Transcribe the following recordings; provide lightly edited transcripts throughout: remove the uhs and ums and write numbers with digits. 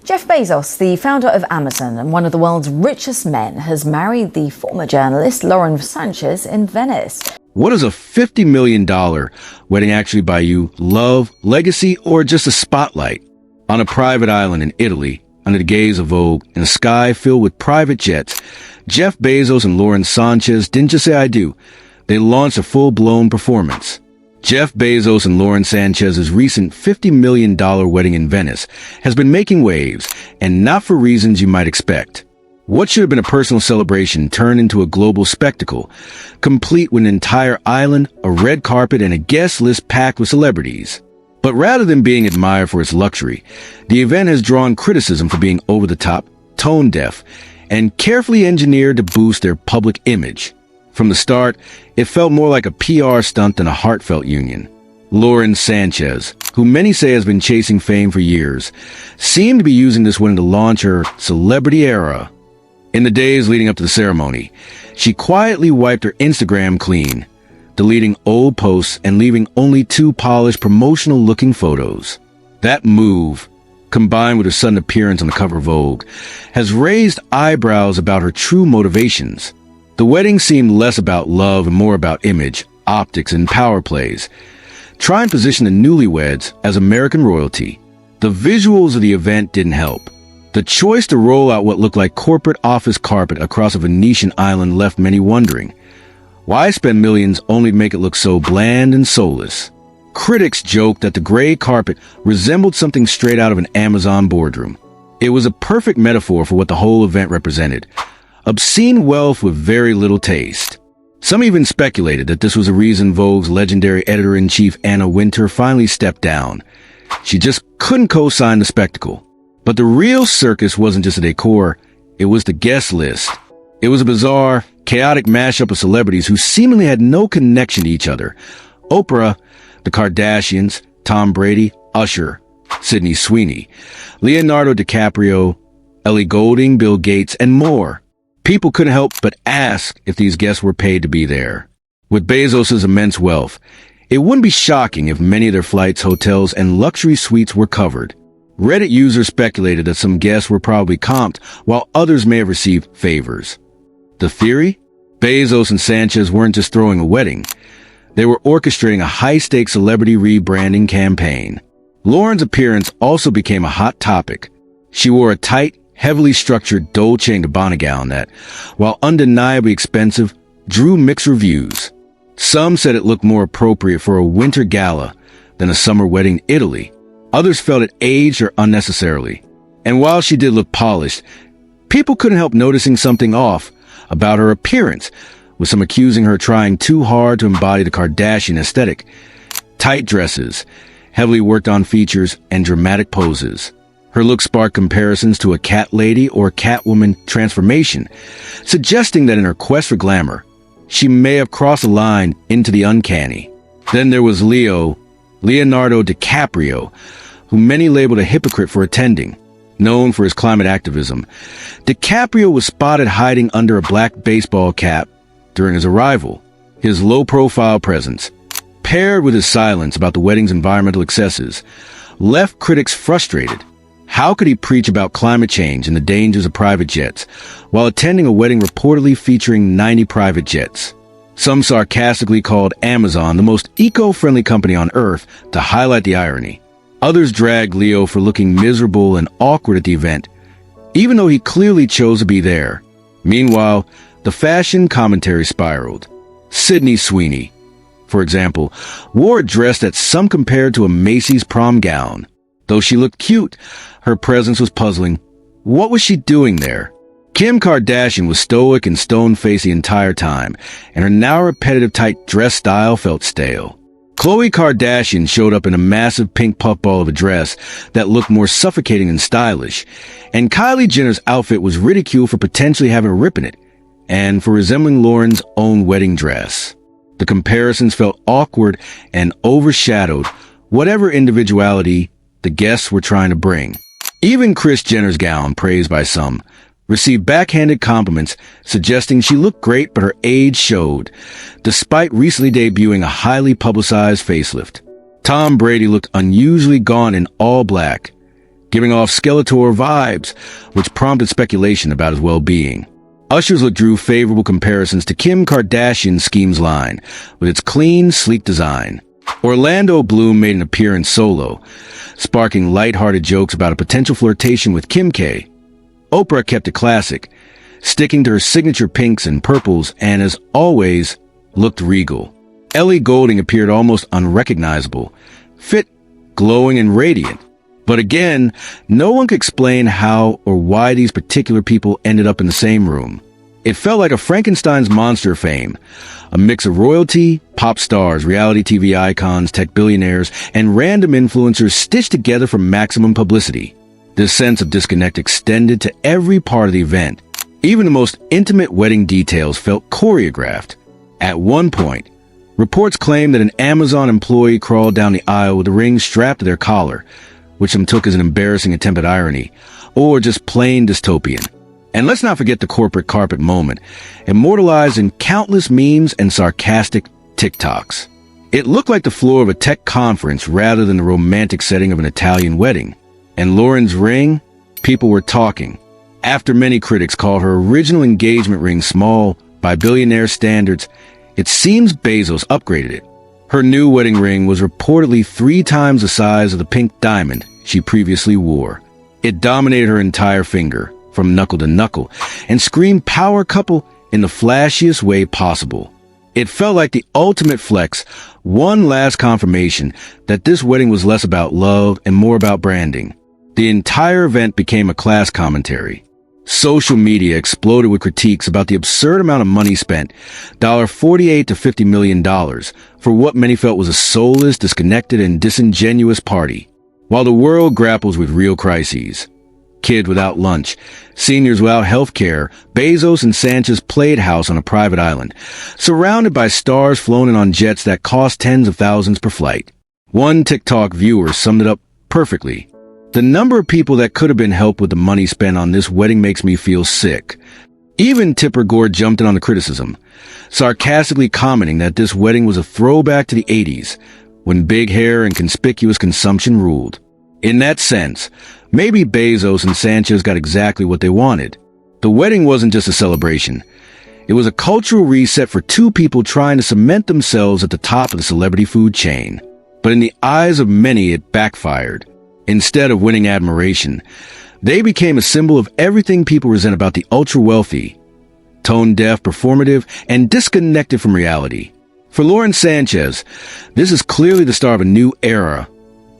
Jeff Bezos, the founder of Amazon and one of the world's richest men, has married the former journalist Lauren Sánchez in Venice. What does a $50 million wedding actually buy you? Love, legacy, or just a spotlight? On a private island in Italy, under the gaze of Vogue, in a sky filled with private jets, Jeff Bezos and Lauren Sánchez didn't just say I do. They launched a full-blown performance. Jeff Bezos and Lauren Sánchez's recent $50 million wedding in Venice has been making waves, and not for reasons you might expect. What should have been a personal celebration turned into a global spectacle, complete with an entire island, a red carpet, and a guest list packed with celebrities. But rather than being admired for its luxury, the event has drawn criticism for being over-the-top, tone-deaf, and carefully engineered to boost their public image. From the start, it felt more like a PR stunt than a heartfelt union. Lauren Sánchez, who many say has been chasing fame for years, seemed to be using this wedding to launch her celebrity era. In the days leading up to the ceremony, she quietly wiped her Instagram clean, deleting old posts and leaving only 2 polished, promotional-looking photos. That move, combined with her sudden appearance on the cover of Vogue, has raised eyebrows about her true motivations. The wedding seemed less about love and more about image, optics, and power plays, trying to position the newlyweds as American royalty. The visuals of the event didn't help. The choice to roll out what looked like corporate office carpet across a Venetian island left many wondering, why spend millions only to make it look so bland and soulless? Critics joked that the gray carpet resembled something straight out of an Amazon boardroom. It was a perfect metaphor for what the whole event represented. Obscene wealth with very little taste. Some even speculated that this was the reason Vogue's legendary editor-in-chief Anna Wintour finally stepped down. She just couldn't co-sign the spectacle. But the real circus wasn't just a decor, it was the guest list. It was a bizarre, chaotic mashup of celebrities who seemingly had no connection to each other. Oprah, the Kardashians, Tom Brady, Usher, Sydney Sweeney, Leonardo DiCaprio, Ellie Goulding, Bill Gates, and more. People couldn't help but ask if these guests were paid to be there. With Bezos' immense wealth, it wouldn't be shocking if many of their flights, hotels, and luxury suites were covered. Reddit users speculated that some guests were probably comped, while others may have received favors. The theory? Bezos and Sánchez weren't just throwing a wedding. They were orchestrating a high-stakes celebrity rebranding campaign. Lauren's appearance also became a hot topic. She wore a tight, heavily structured Dolce & Gabbana gown that, while undeniably expensive, drew mixed reviews. Some said it looked more appropriate for a winter gala than a summer wedding in Italy. Others felt it aged her unnecessarily. And while she did look polished, people couldn't help noticing something off about her appearance, with some accusing her trying too hard to embody the Kardashian aesthetic. Tight dresses, heavily worked-on features, and dramatic poses. Her look sparked comparisons to a cat lady or Catwoman transformation, suggesting that in her quest for glamour, she may have crossed a line into the uncanny. Then there was Leonardo DiCaprio, who many labeled a hypocrite for attending. Known for his climate activism, DiCaprio was spotted hiding under a black baseball cap during his arrival. His low-profile presence, paired with his silence about the wedding's environmental excesses, left critics frustrated. How could he preach about climate change and the dangers of private jets while attending a wedding reportedly featuring 90 private jets? Some sarcastically called Amazon the most eco-friendly company on Earth to highlight the irony. Others dragged Leo for looking miserable and awkward at the event, even though he clearly chose to be there. Meanwhile, the fashion commentary spiraled. Sydney Sweeney, for example, wore a dress that some compared to a Macy's prom gown. Though she looked cute, her presence was puzzling. What was she doing there? Kim Kardashian was stoic and stone-faced the entire time, and her now repetitive tight dress style felt stale. Khloe Kardashian showed up in a massive pink puffball of a dress that looked more suffocating than stylish, and Kylie Jenner's outfit was ridiculed for potentially having a rip in it, and for resembling Lauren's own wedding dress. The comparisons felt awkward and overshadowed whatever individuality the guests were trying to bring. Even Kris Jenner's gown, praised by some, received backhanded compliments suggesting she looked great but her age showed, despite recently debuting a highly publicized facelift. Tom Brady looked unusually gaunt in all black, giving off Skeletor vibes, which prompted speculation about his well-being. Usher's look drew favorable comparisons to Kim Kardashian's Schemes line, with its clean, sleek design. Orlando Bloom made an appearance solo, sparking lighthearted jokes about a potential flirtation with Kim K. Oprah kept it classic, sticking to her signature pinks and purples, and as always, looked regal. Ellie Goulding appeared almost unrecognizable, fit, glowing, and radiant. But again, no one could explain how or why these particular people ended up in the same room. It felt like a Frankenstein's monster of fame, a mix of royalty, pop stars, reality TV icons, tech billionaires, and random influencers stitched together for maximum publicity. This sense of disconnect extended to every part of the event. Even the most intimate wedding details felt choreographed. At one point, reports claimed that an Amazon employee crawled down the aisle with a ring strapped to their collar, which some took as an embarrassing attempt at irony, or just plain dystopian. And let's not forget the corporate carpet moment, immortalized in countless memes and sarcastic TikToks. It looked like the floor of a tech conference rather than the romantic setting of an Italian wedding. And Lauren's ring? People were talking. After many critics called her original engagement ring small by Billionaire standards, it seems Bezos upgraded it. Her new wedding ring was reportedly 3 times the size of the pink diamond she previously wore. It dominated her entire finger, from knuckle to knuckle, and screamed power couple in the flashiest way possible. It felt like the ultimate flex, one last confirmation that this wedding was less about love and more about branding. The entire event became a class commentary. Social media exploded with critiques about the absurd amount of money spent, $48 to $50 million, for what many felt was a soulless, disconnected, and disingenuous party. While the world grapples with real crises, kids without lunch, seniors without health care, Bezos and Sánchez played house on a private island, surrounded by stars flown in on jets that cost tens of thousands per flight. One TikTok viewer summed it up perfectly. The number of people that could have been helped with the money spent on this wedding makes me feel sick. Even Tipper Gore jumped in on the criticism, sarcastically commenting that this wedding was a throwback to the 80s, when big hair and conspicuous consumption ruled. In that sense, maybe Bezos and Sánchez got exactly what they wanted. The wedding wasn't just a celebration. It was a cultural reset for 2 people trying to cement themselves at the top of the celebrity food chain. But in the eyes of many, it backfired. Instead of winning admiration, they became a symbol of everything people resent about the ultra-wealthy, tone-deaf, performative, and disconnected from reality. For Lauren Sánchez, this is clearly the start of a new era,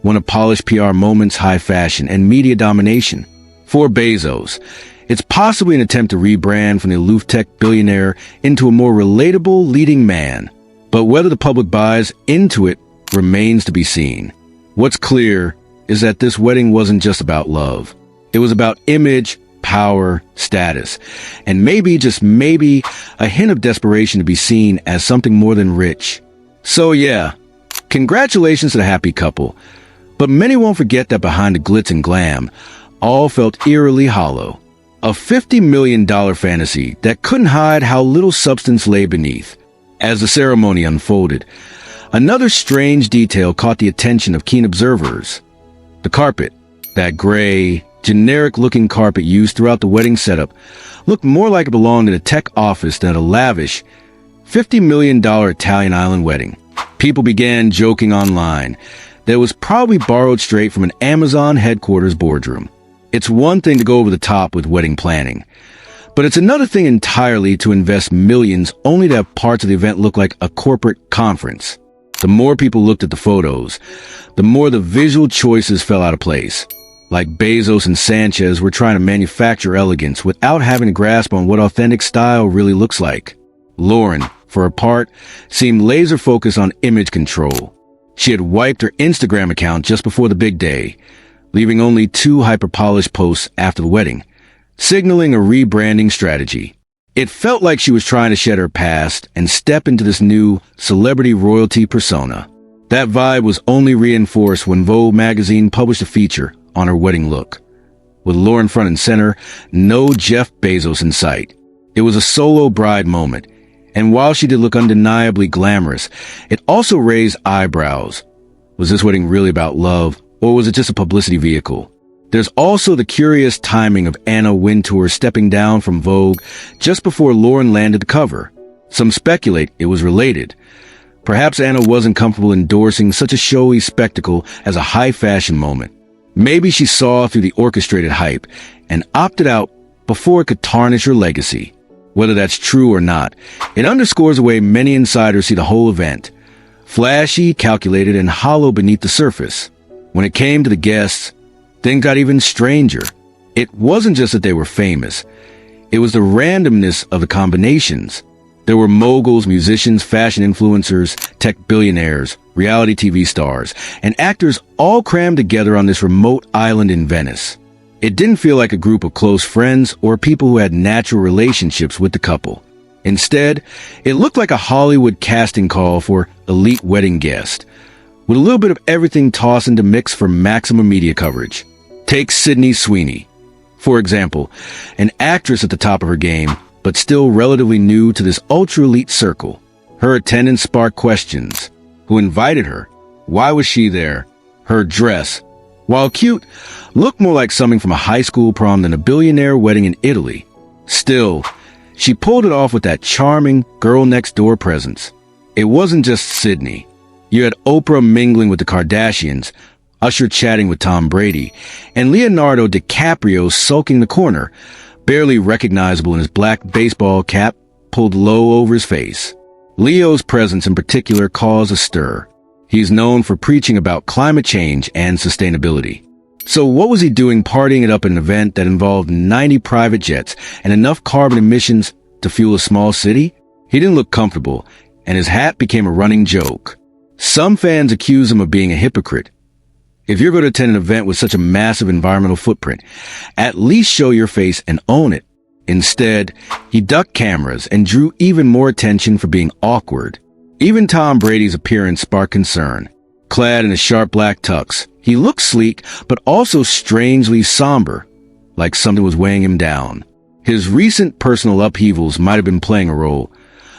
one of polished PR moments, high fashion, and media domination. For Bezos, it's possibly an attempt to rebrand from the aloof tech billionaire into a more relatable leading man. But whether the public buys into it remains to be seen. What's clear is that this wedding wasn't just about love. It was about image, power, status, and maybe, just maybe, a hint of desperation to be seen as something more than rich. So yeah, congratulations to the happy couple. But many won't forget that behind the glitz and glam, all felt eerily hollow. A $50 million fantasy that couldn't hide how little substance lay beneath. As the ceremony unfolded, another strange detail caught the attention of keen observers. The carpet, that gray, generic-looking carpet used throughout the wedding setup, looked more like it belonged in a tech office than a lavish, $50 million Italian island wedding. People began joking online that it was probably borrowed straight from an Amazon headquarters boardroom. It's one thing to go over the top with wedding planning, but it's another thing entirely to invest millions only to have parts of the event look like a corporate conference. The more people looked at the photos, the more the visual choices fell out of place. Like Bezos and Sánchez were trying to manufacture elegance without having a grasp on what authentic style really looks like. Lauren, for her part, seemed laser-focused on image control. She had wiped her Instagram account just before the big day, leaving only 2 hyper-polished posts after the wedding, signaling a rebranding strategy. It felt like she was trying to shed her past and step into this new celebrity royalty persona. That vibe was only reinforced when Vogue magazine published a feature on her wedding look. With Lauren front and center, no Jeff Bezos in sight. It was a solo bride moment, and while she did look undeniably glamorous, it also raised eyebrows. Was this wedding really about love, or was it just a publicity vehicle? There's also the curious timing of Anna Wintour stepping down from Vogue just before Lauren landed the cover. Some speculate it was related. Perhaps Anna wasn't comfortable endorsing such a showy spectacle as a high-fashion moment. Maybe she saw through the orchestrated hype and opted out before it could tarnish her legacy. Whether that's true or not, it underscores the way many insiders see the whole event. Flashy, calculated, and hollow beneath the surface. When it came to the guests, things got even stranger. It wasn't just that they were famous. It was the randomness of the combinations. There were moguls, musicians, fashion influencers, tech billionaires, reality TV stars, and actors all crammed together on this remote island in Venice. It didn't feel like a group of close friends or people who had natural relationships with the couple. Instead, it looked like a Hollywood casting call for elite wedding guests, with a little bit of everything tossed into mix for maximum media coverage. Take Sydney Sweeney, for example, an actress at the top of her game, but still relatively new to this ultra-elite circle. Her attendance sparked questions. Who invited her? Why was she there? Her dress, while cute, looked more like something from a high school prom than a billionaire wedding in Italy. Still, she pulled it off with that charming girl-next-door presence. It wasn't just Sydney. You had Oprah mingling with the Kardashians, Usher chatting with Tom Brady, and Leonardo DiCaprio sulking the corner, barely recognizable in his black baseball cap pulled low over his face. Leo's presence in particular caused a stir. He's known for preaching about climate change and sustainability. So what was he doing partying it up at an event that involved 90 private jets and enough carbon emissions to fuel a small city? He didn't look comfortable, and his hat became a running joke. Some fans accuse him of being a hypocrite. If you're going to attend an event with such a massive environmental footprint, at least show your face and own it. Instead, he ducked cameras and drew even more attention for being awkward. Even Tom Brady's appearance sparked concern. Clad in a sharp black tux, he looked sleek but also strangely somber, like something was weighing him down. His recent personal upheavals might have been playing a role,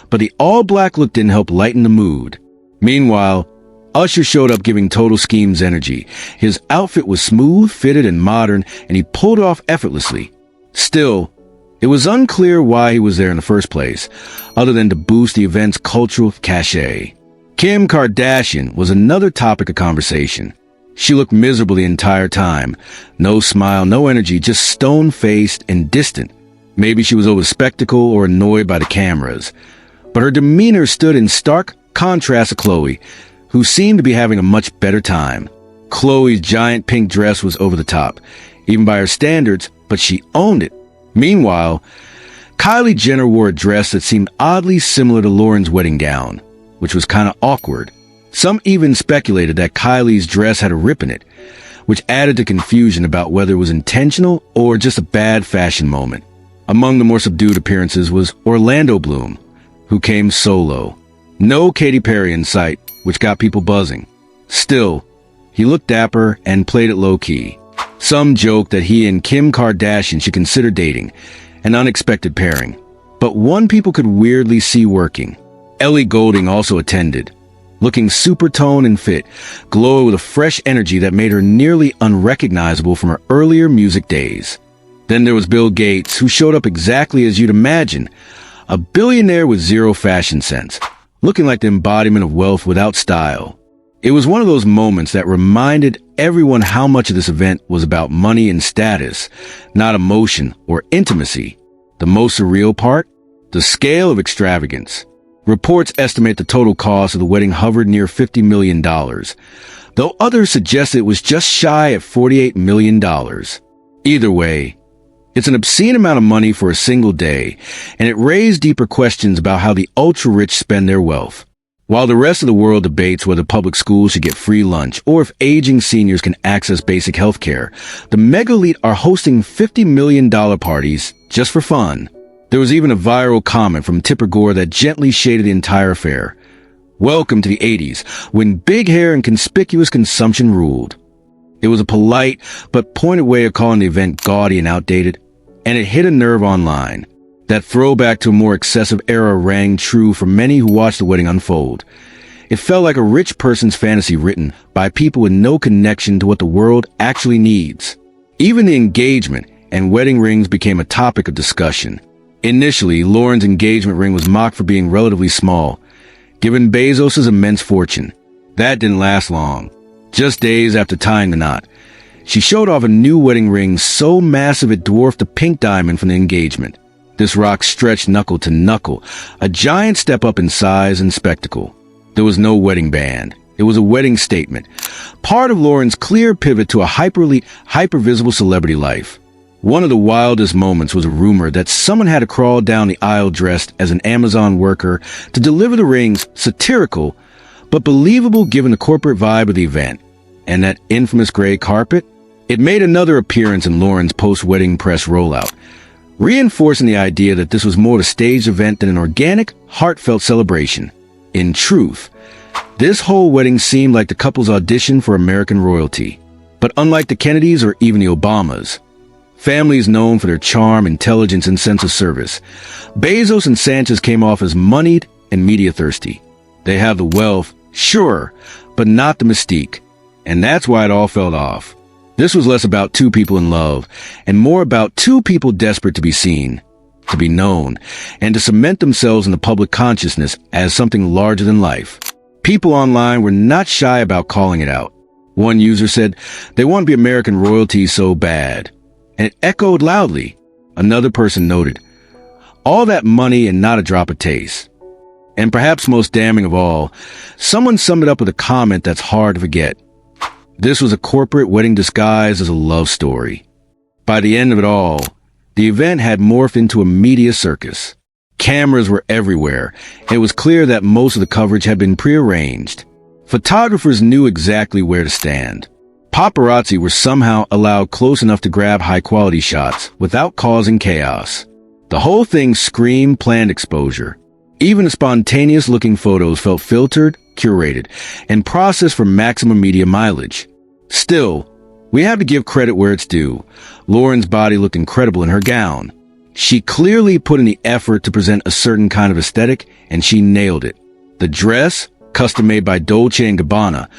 but the all-black look didn't help lighten the mood. Meanwhile, Usher showed up giving total Schemes energy. His outfit was smooth, fitted, and modern, and he pulled it off effortlessly. Still, it was unclear why he was there in the first place, other than to boost the event's cultural cachet. Kim Kardashian was another topic of conversation. She looked miserable the entire time. No smile, no energy, just stone-faced and distant. Maybe she was over the spectacle or annoyed by the cameras. But her demeanor stood in stark contrast to Khloe, who seemed to be having a much better time. Khloe's giant pink dress was over the top, even by her standards, but she owned it. Meanwhile, Kylie Jenner wore a dress that seemed oddly similar to Lauren's wedding gown, which was kind of awkward. Some even speculated that Kylie's dress had a rip in it, which added to confusion about whether it was intentional or just a bad fashion moment. Among the more subdued appearances was Orlando Bloom, who came solo. No Katy Perry in sight, which got people buzzing. Still, he looked dapper and played it low-key. Some joked that he and Kim Kardashian should consider dating, an unexpected pairing. But one people could weirdly see working. Ellie Goulding also attended, looking super toned and fit, glowing with a fresh energy that made her nearly unrecognizable from her earlier music days. Then there was Bill Gates, who showed up exactly as you'd imagine, a billionaire with zero fashion sense, looking like the embodiment of wealth without style. It was one of those moments that reminded everyone how much of this event was about money and status, not emotion or intimacy. The most surreal part? The scale of extravagance. Reports estimate the total cost of the wedding hovered near $50 million, though others suggested it was just shy at $48 million. Either way, it's an obscene amount of money for a single day, and it raised deeper questions about how the ultra-rich spend their wealth. While the rest of the world debates whether public schools should get free lunch or if aging seniors can access basic health care, the mega-elite are hosting $50 million parties just for fun. There was even a viral comment from Tipper Gore that gently shaded the entire affair. Welcome to the 80s, when big hair and conspicuous consumption ruled. It was a polite but pointed way of calling the event gaudy and outdated, and it hit a nerve online. That throwback to a more excessive era rang true for many who watched the wedding unfold. It felt like a rich person's fantasy written by people with no connection to what the world actually needs. Even the engagement and wedding rings became a topic of discussion. Initially, Lauren's engagement ring was mocked for being relatively small, given Bezos' immense fortune. That didn't last long. Just days after tying the knot, she showed off a new wedding ring so massive it dwarfed the pink diamond from the engagement. This rock stretched knuckle to knuckle, a giant step up in size and spectacle. There was no wedding band. It was a wedding statement, part of Lauren's clear pivot to a hyper-elite, hyper-visible celebrity life. One of the wildest moments was a rumor that someone had to crawl down the aisle dressed as an Amazon worker to deliver the rings, satirical, but believable given the corporate vibe of the event. And that infamous gray carpet? It made another appearance in Lauren's post-wedding press rollout, reinforcing the idea that this was more of a staged event than an organic, heartfelt celebration. In truth, this whole wedding seemed like the couple's audition for American royalty. But unlike the Kennedys or even the Obamas, families known for their charm, intelligence, and sense of service, Bezos and Sánchez came off as moneyed and media-thirsty. They have the wealth, sure, but not the mystique. And that's why it all fell off. This was less about two people in love, and more about two people desperate to be seen, to be known, and to cement themselves in the public consciousness as something larger than life. People online were not shy about calling it out. One user said they want to be American royalty so bad, and it echoed loudly. Another person noted, all that money and not a drop of taste. And perhaps most damning of all, someone summed it up with a comment that's hard to forget. This was a corporate wedding disguised as a love story. By the end of it all, the event had morphed into a media circus. Cameras were everywhere, and it was clear that most of the coverage had been prearranged. Photographers knew exactly where to stand. Paparazzi were somehow allowed close enough to grab high-quality shots without causing chaos. The whole thing screamed planned exposure. Even the spontaneous-looking photos felt filtered, curated, and processed for maximum media mileage. Still, we have to give credit where it's due. Lauren's body looked incredible in her gown. She clearly put in the effort to present a certain kind of aesthetic, and she nailed it. The dress, custom made by Dolce & Gabbana,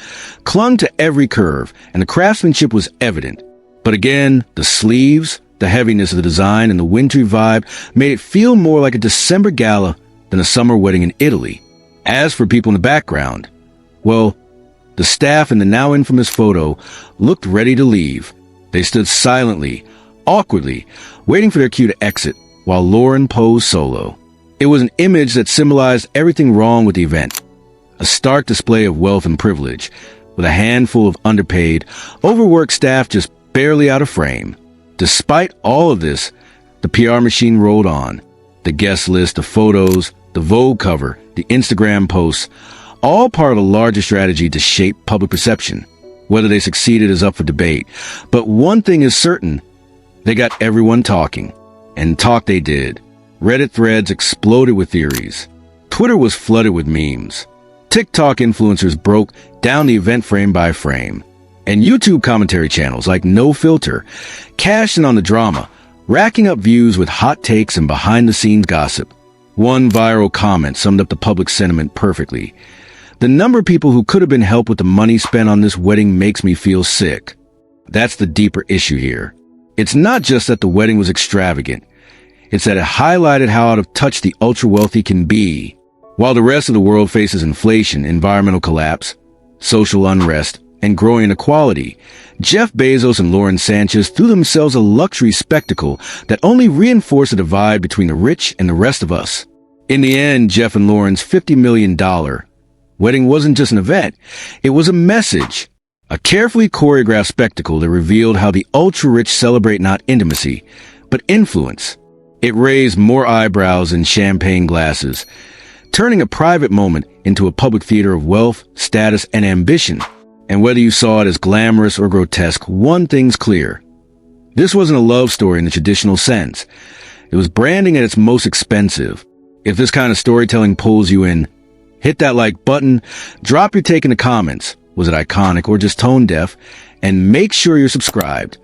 clung to every curve, and the craftsmanship was evident. But again, the sleeves, the heaviness of the design, and the wintry vibe made it feel more like a December gala than a summer wedding in Italy. As for people in the background, well, the staff in the now infamous photo looked ready to leave. They stood silently, awkwardly, waiting for their cue to exit, while Lauren posed solo. It was an image that symbolized everything wrong with the event. A stark display of wealth and privilege, with a handful of underpaid, overworked staff just barely out of frame. Despite all of this, the PR machine rolled on. The guest list, the photos, the Vogue cover, the Instagram posts, all part of a larger strategy to shape public perception. Whether they succeeded is up for debate. But one thing is certain, they got everyone talking. And talk they did. Reddit threads exploded with theories. Twitter was flooded with memes. TikTok influencers broke down the event frame by frame. And YouTube commentary channels like No Filter cashed in on the drama, racking up views with hot takes and behind-the-scenes gossip. One viral comment summed up the public sentiment perfectly. The number of people who could have been helped with the money spent on this wedding makes me feel sick. That's the deeper issue here. It's not just that the wedding was extravagant. It's that it highlighted how out of touch the ultra-wealthy can be. While the rest of the world faces inflation, environmental collapse, social unrest, and growing inequality, Jeff Bezos and Lauren Sánchez threw themselves a luxury spectacle that only reinforced the divide between the rich and the rest of us. In the end, Jeff and Lauren's $50 million wedding wasn't just an event, it was a message. A carefully choreographed spectacle that revealed how the ultra-rich celebrate not intimacy, but influence. It raised more eyebrows than champagne glasses, turning a private moment into a public theater of wealth, status, and ambition. And whether you saw it as glamorous or grotesque, one thing's clear. This wasn't a love story in the traditional sense. It was branding at its most expensive. If this kind of storytelling pulls you in, hit that like button, drop your take in the comments. Was it iconic or just tone deaf? And make sure you're subscribed.